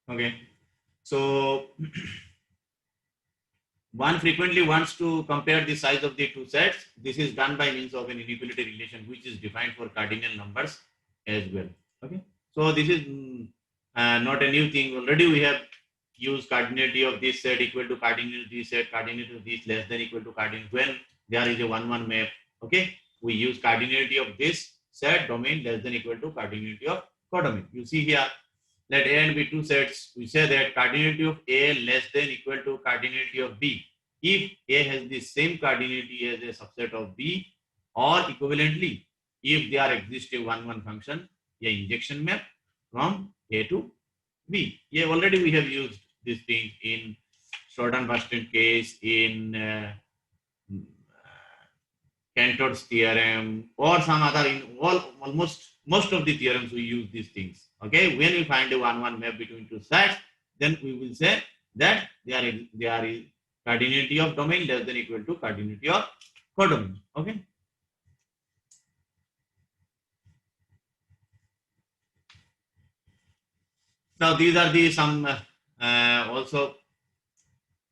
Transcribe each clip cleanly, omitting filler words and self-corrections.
Okay. So one frequently wants to compare the size of the two sets. This is done by means of an inequality relation, which is defined for cardinal numbers as well. Okay. So this is not a new thing. Already we have used cardinality of this set equal to cardinality of this set, cardinality of this less than equal to cardinality when there is a 1-1 map. Okay. We use cardinality of this set domain less than equal to cardinality of codomain. You see here, let A and B two sets. We say that cardinality of A less than equal to cardinality of B if A has the same cardinality as a subset of B, or equivalently if there exists a 1-1 function, a injection map from A to B. Yeah, already we have used this thing in Jordan-Bastien case, in Cantor's theorem, or some other, in almost most of the theorems we use these things. Okay, when we find a 1-1 map between two sets, then we will say that there is cardinality of domain less than equal to cardinality of codomain. Okay. Now these are the some also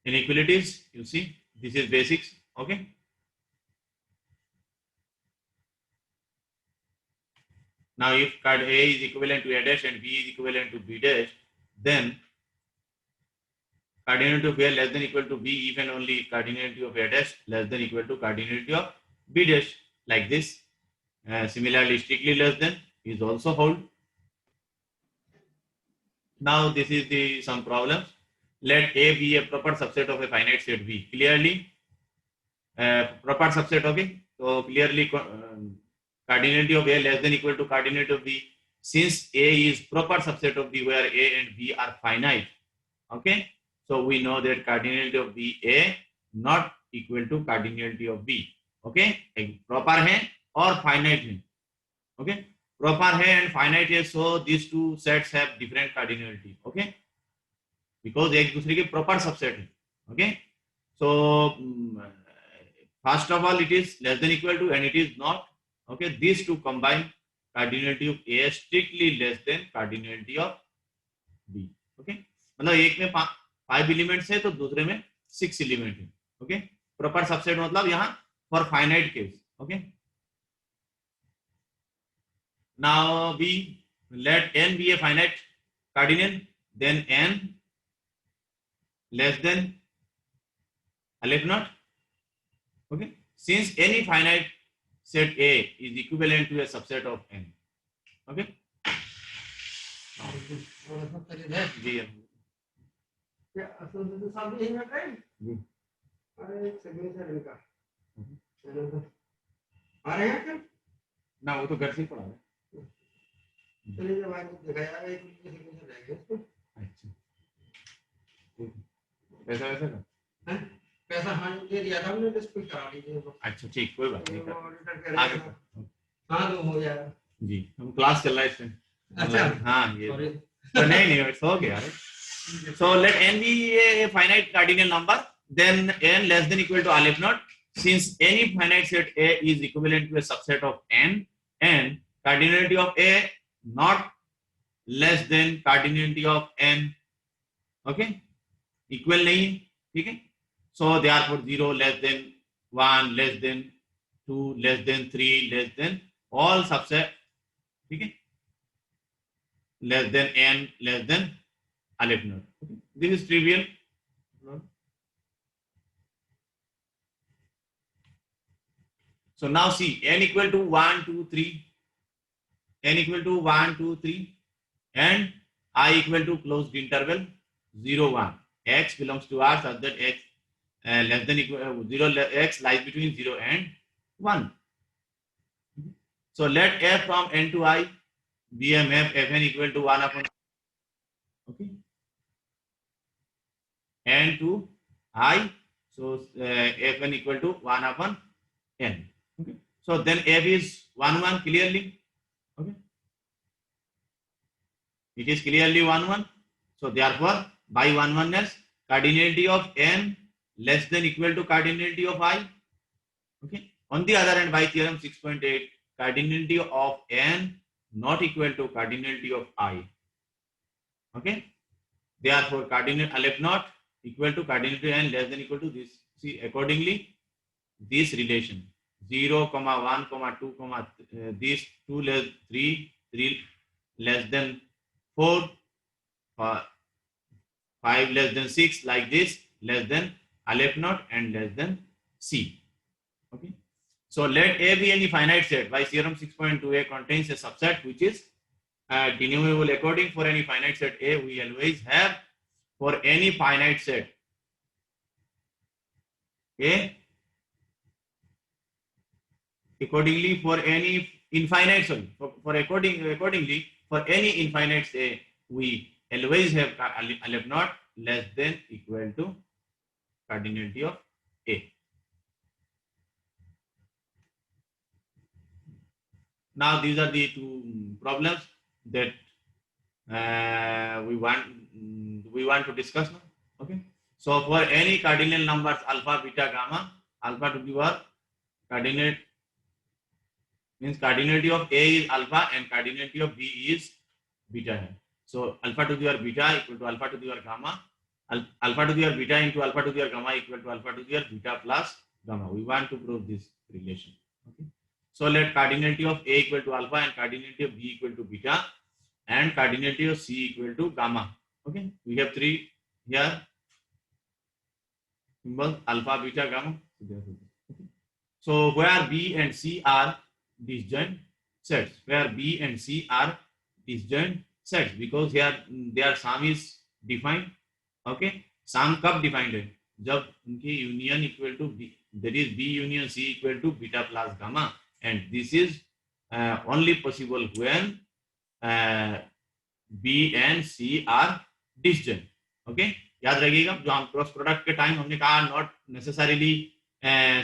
inequalities. You see, this is basics. Okay. Now if card A is equivalent to A dash and B is equivalent to B dash, then cardinality of A less than equal to B if and only cardinality of A dash less than equal to cardinality of B dash, like this. Similarly, strictly less than is also hold. Now this is the some problems. Let A be a proper subset of a finite set V. Clearly, proper subset. Okay, so clearly cardinality of A less than equal to cardinality of B. Since A is proper subset of B where A and B are finite. Okay, so we know that cardinality of B A not equal to cardinality of B. Okay, proper है और finite है. Okay, proper है and finite है, so these two sets have different cardinality. Okay, because एक दूसरे के proper subset है. Okay, so first of all it is less than equal to and it is not. Okay, these two combine cardinality of A strictly less than cardinality of B. Okay, मतलब एक में 5 elements है तो दूसरे में 6 element है. Okay, proper subset मतलब यहाँ for finite case. Okay, now B let n be a finite cardinal, then n less than aleph naught. Okay, since any finite set A is equivalent to a subset of n. Okay, जी क्या असल में तो सब यही बैठ रहे हैं. अरे सिग्नेचर इनका आ रहे हैं क्या ना, वो तो घर से ही पढ़ा है. चलिए जब आगे देखा यार एक सिग्नेचर रह गया इसको. अच्छा, पैसा वैसा का पैसा हाँ दे दिया था हमने, डिस्प्ले करा लीजिए. अच्छा ठीक, कोई बात नहीं. ऑडिटर कह रहे हैं हाँ तो हो जाएगा जी. हम क्लास चल रहा है इसमें. अच्छा हाँ ये तो नहीं इट्स ओके यार. So let n be a finite cardinal number, then n less than equal to aleph naught. Since any finite set A is equivalent to a subset of n, and cardinality of A not less than cardinality of n. Okay, equal नहीं. ठीक है. So therefore 0 less than 1 less than 2 less than 3 less than all subset. ठीक है, less than n less than aleph naught. Okay. This is trivial. So now see n equal to 1, 2, 3, n equal to 1, 2, 3, and I equal to closed interval 0, 1. X belongs to R such that x less than equal 0, x lies between 0 and 1. So let f from n to I be a map fn equal to 1 upon, okay, n to I. So fn equal to 1 upon n. Okay, so then f is 1, 1 clearly. Okay, it is clearly 1, 1. So therefore by 1, 1ness cardinality of n less than equal to cardinality of I. Okay, on the other hand by theorem 6.8 cardinality of n not equal to cardinality of I. Okay, Therefore, cardinal aleph naught equal to cardinality n less than equal to this. See, accordingly, this relation 0, 1, 2, these 2 less 3, 3 less than 4, 5 less than 6, like this, less than aleph naught and less than C. Okay. So let A be any finite set. By theorem 6.2a contains a subset which is denominable according for any finite set A. We always have for any finite set A. Accordingly, for any infinite, accordingly for any infinite say, we always have aleph naught less than equal to cardinality of A. Now these are the two problems that we want to discuss now. Okay. So for any cardinal numbers alpha, beta, gamma, alpha to the power cardinal means cardinality of A is alpha and cardinality of B is beta. So alpha to the power beta equal to alpha to the power gamma. Alpha to the power beta into alpha to the power gamma equal to alpha to the power beta plus gamma. We want to prove this relation. Okay. So let cardinality of A equal to alpha and cardinality of B equal to beta and cardinality of C equal to gamma. Okay. We have three here symbols alpha, beta, gamma. Okay. So where B and C are disjoint sets, where B and C are disjoint sets, because here their sum is defined. Okay, sum कब defined है? जब उनकी union equal to B, that is B union C equal to beta plus gamma, and this is only possible when B and C are disjoint. Okay, याद रखिएगा जो हम cross product के time हमने कहा not necessarily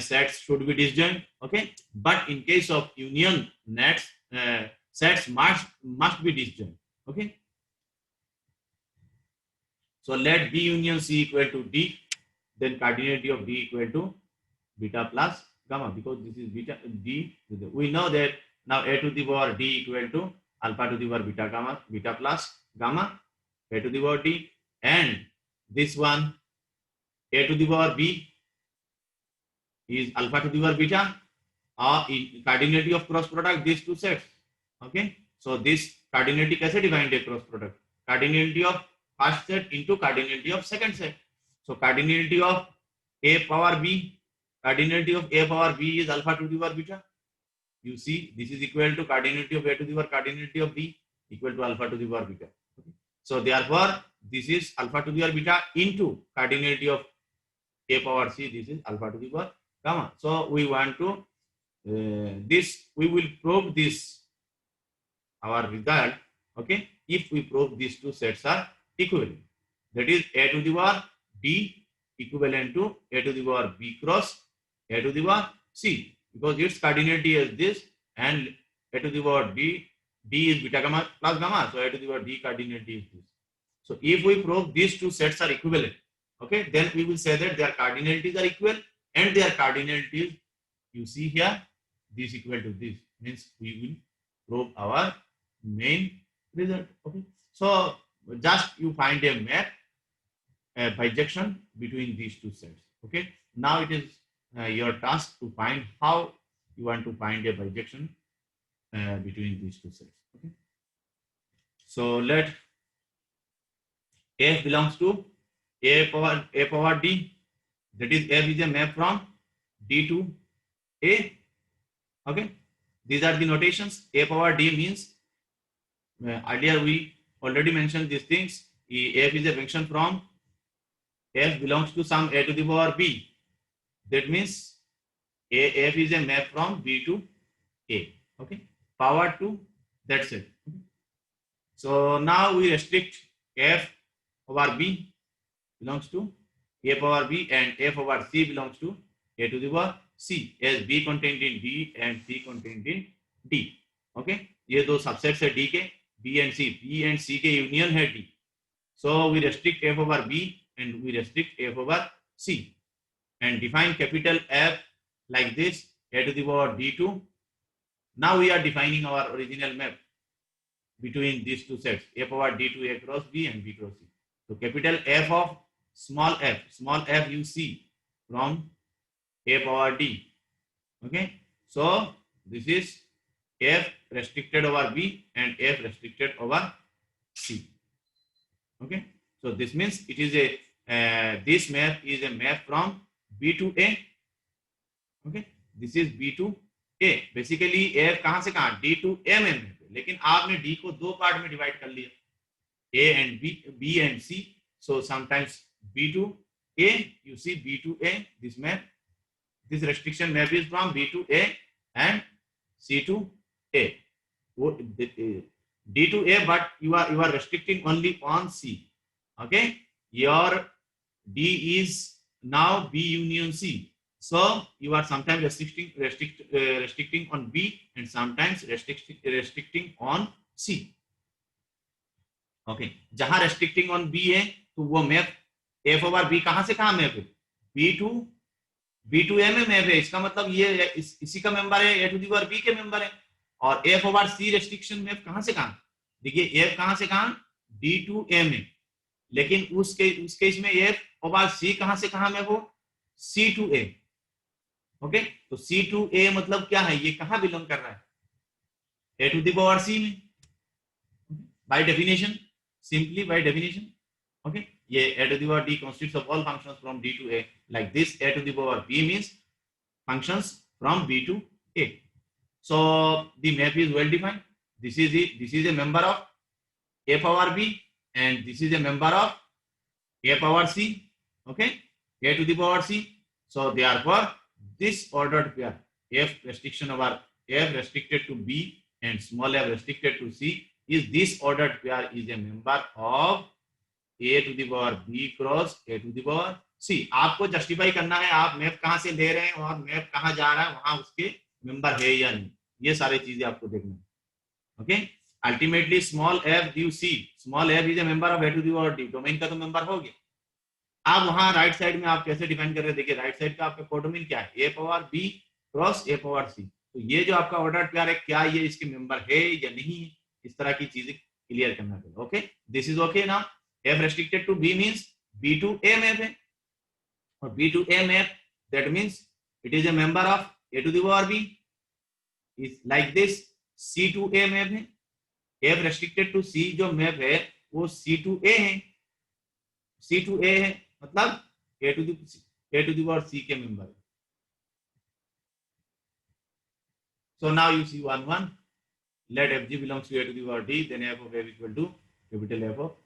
sets should be disjoint. Okay, but in case of union nets sets must be disjoint. Okay, so let B union C equal to D, then cardinality of D equal to beta plus gamma, because this is beta D. We know that now A to the power D equal to alpha to the power beta gamma, beta plus gamma, A to the power D, and this one A to the power B is alpha to the power beta, or in cardinality of cross product these two sets. Okay, so this cardinality कैसे defined है cross product? Cardinality of first set into cardinality of second set. So cardinality of A power B, cardinality of A power B is alpha to the power beta. You see, this is equal to cardinality of A to the power cardinality of B equal to alpha to the power beta. Okay. So therefore, this is alpha to the power beta into cardinality of A power C. This is alpha to the power gamma. So we want to we will prove this our result. Okay, if we prove these two sets are equivalent, that is A to the power D equivalent to A to the power B cross A to the power C, because its cardinality is this and A to the power D is beta gamma plus gamma, so A to the power D cardinality is this. So if we prove these two sets are equivalent, okay, then we will say that their cardinalities are equal and their cardinalities, you see here, this equal to this, means we will prove our main result. Okay, so just you find a map, a bijection between these two sets. Okay, now it is your task to find how you want to find a bijection between these two sets. Okay, so let F belongs to A power D, that is F is a map from D to A. Okay, these are the notations. A power D means earlier we already mentioned these things. F is a function from F belongs to some A to the power B. That means F is a map from B to A. Okay, power 2. That's it. Okay. So now we restrict F over B belongs to A power B and F over C belongs to A to the power C, as B contained in D and C contained in D. Okay, ये दो subsets है D के, B and C. B and C के union है D. So we restrict F over B and we restrict F over C and define capital F like this, A to the power D2. Now we are defining our original map between these two sets, A power D2 A cross B and B cross C. So capital F of small f you see from A power D. Okay, so this is F restricted over B and F restricted over C. Okay, so this means it is a this map is a map from B to A. Okay, this is B to A. Basically F कहां से कहां D to A में है, लेकिन आपने D को दो part में डिवाइड कर लिया, A and B and C. So sometimes B to A, you see B to A, this map, this restriction map is from B to A and C to A. D to A, but you are restricting only on C. Okay, your D is now B union C. So you are sometimes restricting on B and sometimes restricting on C. Okay, जहां restricting on B है तो वो map F over B कहां से कहां map है, B to A में map है. इसका मतलब ये इसी का मेंबर है, A to the power B के मेंबर है. और F over C restriction map कहां से कहां, देखिए F कहां से कहां D to A में, लेकिन उस केस में F ओवर C कहां से कहां मैप हो, C to A. ओके, तो C to A मतलब क्या है, ये कहां बिलोंग कर रहा है, A to the power C में, by definition, simply by definition. Okay, ये A to the power D consists of all functions from D to A. Like this, A to the power B means functions from B to A. So the map is well defined. This is a member of A power B and this is a member of A power C. Okay, A to the power C. So therefore this ordered pair F restriction over F restricted to B and small f restricted to C is this ordered pair is a member of A to the power B cross A to the power C. आपको justify करना है आप map कहां से ले रहे हैं और मैप कहां जा रहा है, वहां उसके मेंबर है या नहीं, ये सारी चीजें आपको देखना है. Okay, ultimately small f due C, small f is a member of A to the power D. Domain का तो मेंबर हो गया. आप वहां राइट साइड में आप कैसे डिफाइन कर रहे हैं, देखिए राइट साइड का आपका कोडोमेन क्या है, A power B cross A power C. तो ये जो आपका ऑर्डर पेयर है, क्या ये इसके मेंबर है या नहीं है, इस तरह की चीजें क्लियर करना पड़ेगा. Okay, this is okay. Now F restricted to B means B to A map है, और B to A map that means it is a member of A to the power B. is like this. C to A map है, F restricted to C जो map है वो C to A है, C to A है मतलब A to the power C के member है. So now you see one. Let Fg belongs to A to the power D, then f of F equal to capital F of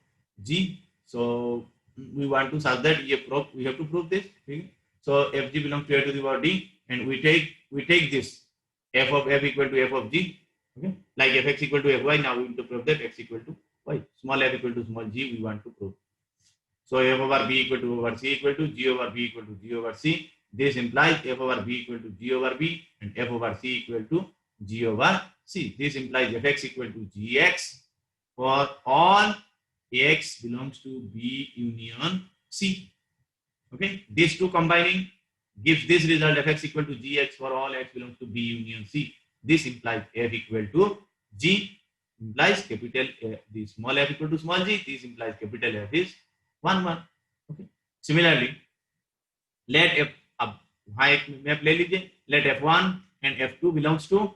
G. So we want to solve that. We have to prove this. Okay? So Fg belongs to A to the power D, and we take this f of F equal to f of G. Okay, like fx equal to fy. Now we want to prove that x equal to y. Small f equal to small g. We want to prove. So f over b equal to over c equal to g over b equal to g over c. This implies f over b equal to g over b and f over c equal to g over c. This implies fx equal to gx for all x belongs to B union C. Okay, these two combining gives this result fx equal to gx for all x belongs to B union C. This implies f equal to g, implies capital the small f equal to small g. This implies capital F is 1. Okay. Similarly, let f अब वहां एक map ले लीजिए. Let f1 and f2 belongs to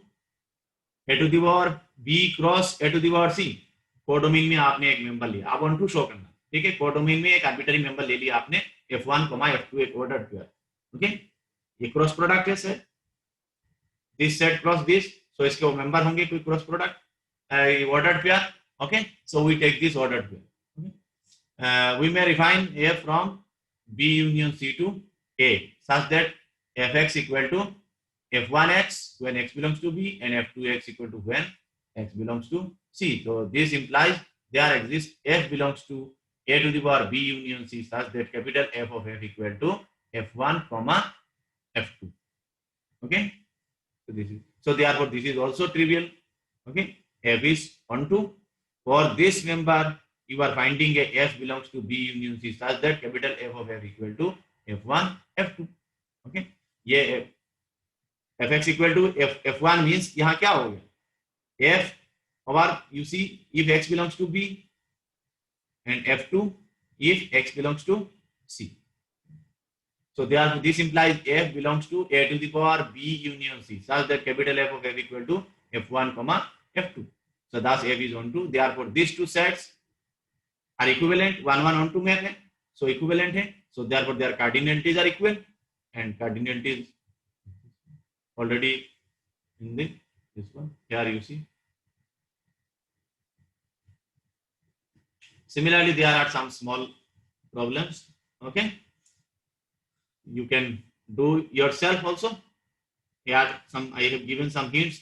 A to the power B cross A to the power C. Codomain में आपने एक member लिया, आप वांट टू शो करना. ठीक है, कोडोमेन में एक आर्बिट्ररी मेंबर ले लिया आपने f1, f2 एक ऑर्डर पेयर. ओके, ये क्रॉस प्रोडक्ट है sir, this set cross this, so इसके वो मेंबर होंगे कोई cross product order pair. Okay, so we take this order pair. We may refine A from B union C to A such that fx equal to f1x when x belongs to B and f2x equal to when x belongs to C. So this implies there exists f belongs to A to the power B union C such that capital F of F equal to f1 comma f2. Okay, so therefore this is also trivial. Okay, f is 1 2. For this member you are finding a f belongs to B union C such that capital F of F equal to f1 f2. Okay, ये fx equal to f1 means यहाँ क्या हो गया, f over you see if x belongs to B and f2 if X belongs to C. So therefore this implies F belongs to A to the power B union C, such that capital F of F equal to F1 comma F2. So thus F is on 2. Therefore these two sets are equivalent. 1 1 on 2 में है, so equivalent है. So therefore their cardinalities are equal, and cardinalities already in this one. Here you see. Similarly, there are some small problems. Okay, you can do yourself also. Here some I have given some hints.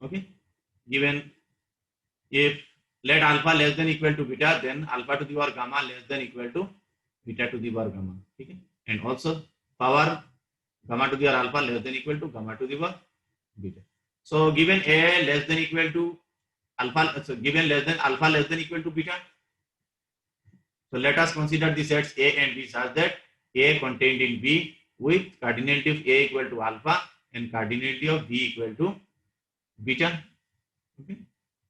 Okay, given if let alpha less than equal to beta, then alpha to the power gamma less than equal to beta to the power gamma. Okay, and also power gamma to the power alpha less than equal to gamma to the power beta. So given A less than equal to alpha, so given less than alpha less than equal to beta. So let us consider the sets A and B such that A contained in B with cardinality of A equal to alpha and cardinality of B equal to beta. Okay,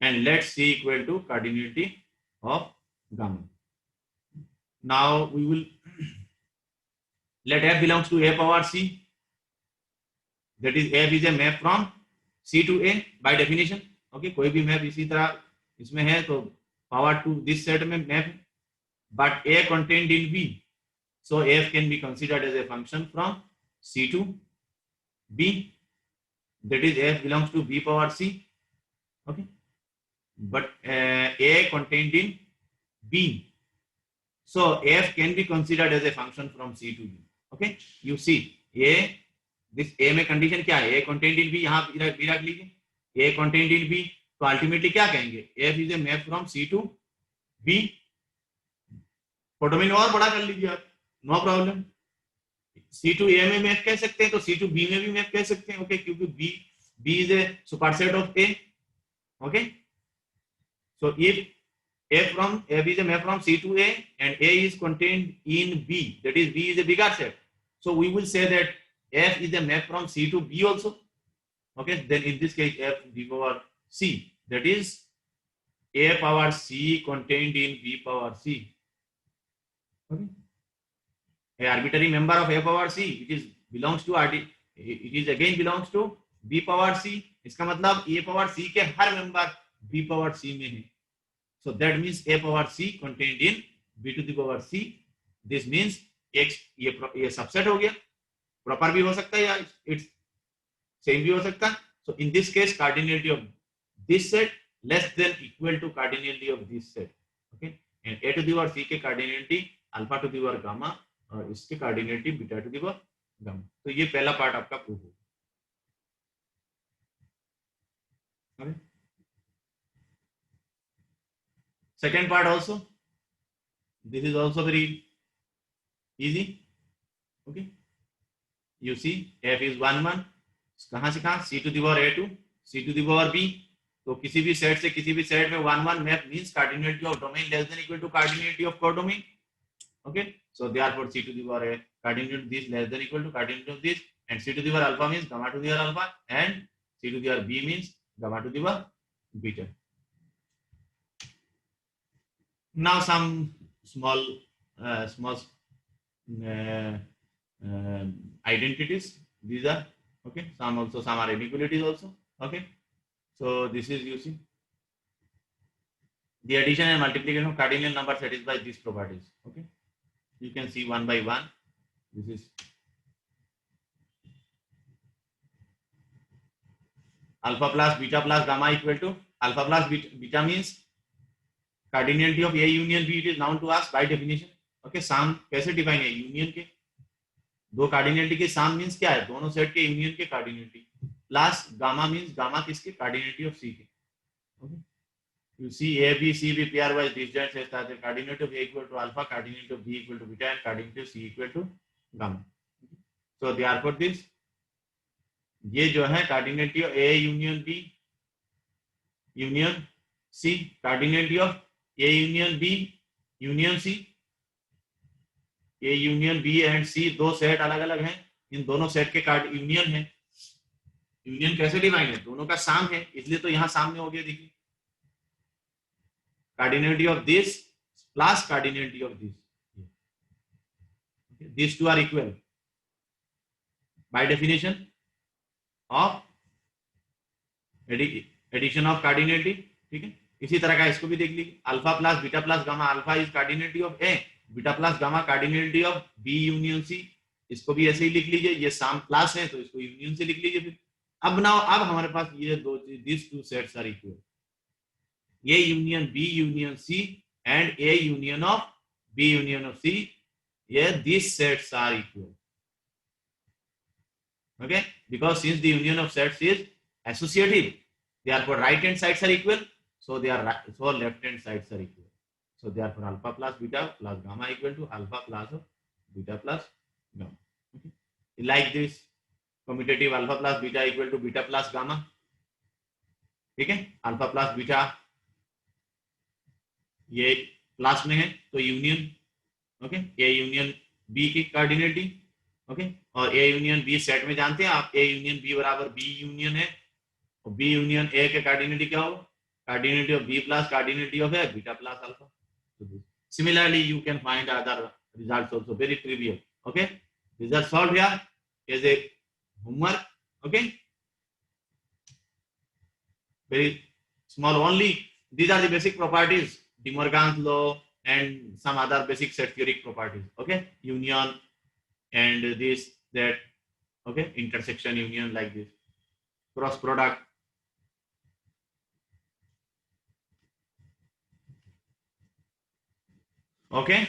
and let C equal to cardinality of gamma. Now we will let F belongs to A power C. That is F is a map from C to A by definition. Okay, कोई भी map इसी तरह इसमें है तो power to this set में map है. But A contained in B, so F can be considered as a function from C to B. That is F belongs to B power C. Okay, but A contained in B, so F can be considered as a function from C to B. Okay, you see A, this A में condition क्या है? A contained in B, यहाँ B रख लीजिए. A contained in B, तो ultimately क्या कहेंगे? F is a map from C to B. Codomain और बड़ा कर लीजिए आप, no problem. C to A में मैप कह सकते हैं तो C to B में भी मैप कह सकते हैं. ओके, क्योंकि B is a superset of A. Okay, so if F is a map from C to A and A is contained in B, that is B is a bigger set, so we will say that F is a map from C to B also. Okay, then in this case F B power C, that is A power C contained in B power C. Okay, a arbitrary member of A power C, it is belongs to it is again belongs to B power C. इसका मतलब A power C के हर member B power C में है. So that means A power C contained in B to the power C. This means X ये subset हो गया. Proper भी हो सकता है या it's same भी हो सकता है. So in this case cardinality of this set less than equal to cardinality of this set. Okay, and A to the power C के cardinality alpha to the power gamma और इसके cardinality beta to the power gamma. तो ये पहला part आपका proof होगा. Okay. Second part also, this is also very easy. Okay, you see F is 1 1, कहाँ से कहाँ? C to the power A to C to the power B. तो किसी भी सेट से किसी भी सेट में 1 1 map means cardinality of domain less than equal to cardinality of codomain. Okay, so therefore C to the power A cardinality of this less than equal to cardinality of this, and C to the power alpha means gamma to the power alpha, and C to the power B means gamma to the power beta. Now some small identities. These are okay. Some are inequalities also. Okay, so this is, you see, the addition and multiplication of cardinal number satisfies these properties. Okay, you can see one by one. This is alpha plus gamma equal to alpha plus beta means cardinality of A union B. It is known to us by definition. Okay, sum कैसे define है? Union के दो cardinality के सम means क्या है? दोनों set के union के cardinality plus gamma means gamma किसके? कार्डिनलिटी ऑफ सी के. Okay, you see A B C B pair wise disjoint such that the cardinality of A equal to alpha, cardinality of B equal to beta, and cardinality of C equal to gamma. So therefore this ये जो है cardinality of A union B union C, cardinality of A union B union C. A union B and C दो set अलग अलग हैं. इन दोनों set के card union है. यूनियन कैसे डिफाइन है? दोनों का साम है, इसलिए तो यहाँ सामने हो गया. देखिए, cardinality of this plus cardinality of this. Okay. These two are equal by definition of addition of cardinality. ठीक है, इसी तरह का इसको भी देख लीजिए. Alpha plus beta plus gamma. Alpha is cardinality of A, beta plus gamma cardinality of B union C. इसको भी ऐसे ही लिख लीजिए. ये साम क्लास है तो इसको यूनियन से लिख लीजिए. फिर अब नाउ अब हमारे पास ये दो चीज, this two sets are equal. A union B union C and A union of B union of C, ये this sets are equal. Okay, because since the union of sets is associative, therefore right hand sides are equal, so they are so left hand sides are equal. So therefore alpha plus beta plus gamma equal to alpha plus of beta plus gamma. Okay, like this commutative alpha plus beta equal to beta plus gamma. ठीक है, alpha plus beta ये class में है तो union. Okay, A union B की cardinality. Okay, और A union B set में जानते हैं आप, ए यूनियन बी बराबर बी यूनियन है, और बी यूनियन ए के कार्डिनलिटी क्या होगा? Cardinality of B plus cardinality of A beta plus alpha. Similarly you can find other results also, very trivial. Okay, these are solved here as a homework. Okay, very small only. These are the basic properties, De Morgan's law and some other basic set theoretic properties. Okay, union and this, that. Okay, intersection, union, like this, cross product. Okay.